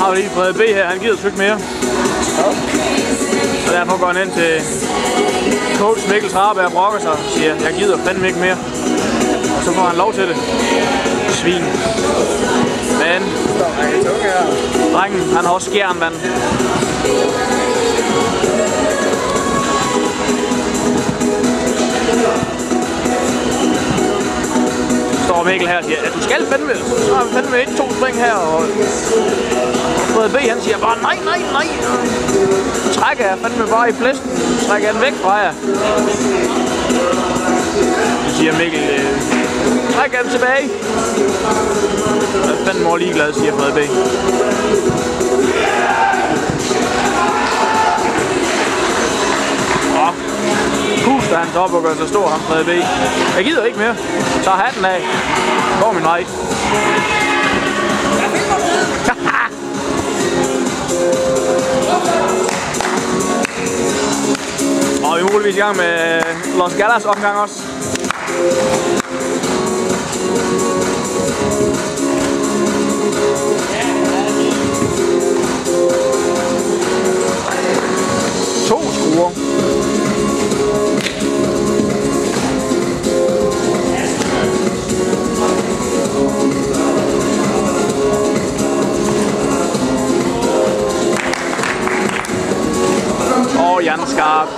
Bare fordi Frede B her, han gider sgu ikke mere. Og derfor går han ind til coach Mikkel Traberg og brokker sig og siger, jeg gider fandme ikke mere. Og så får han lov til det. Svin. Men drengen, han har også skjern vand. Står Mikkel her og siger, at du skal fandme, så har vi fandme 1-2 spring her, og Frede B han siger bare nej. Så trækker jeg fandme bare i flæsten, trækker den væk fra jer. Så siger Mikkel, trækker den tilbage. Jeg er fandme more ligeglad, siger Frede B. Puster han så op og gør så stor ham Frede B. Jeg gider ikke mere. Så hatten af. Går min vej. Og vi er muligvis i gang med Los Galas omgang også. To skruer. Og Jan Skarp.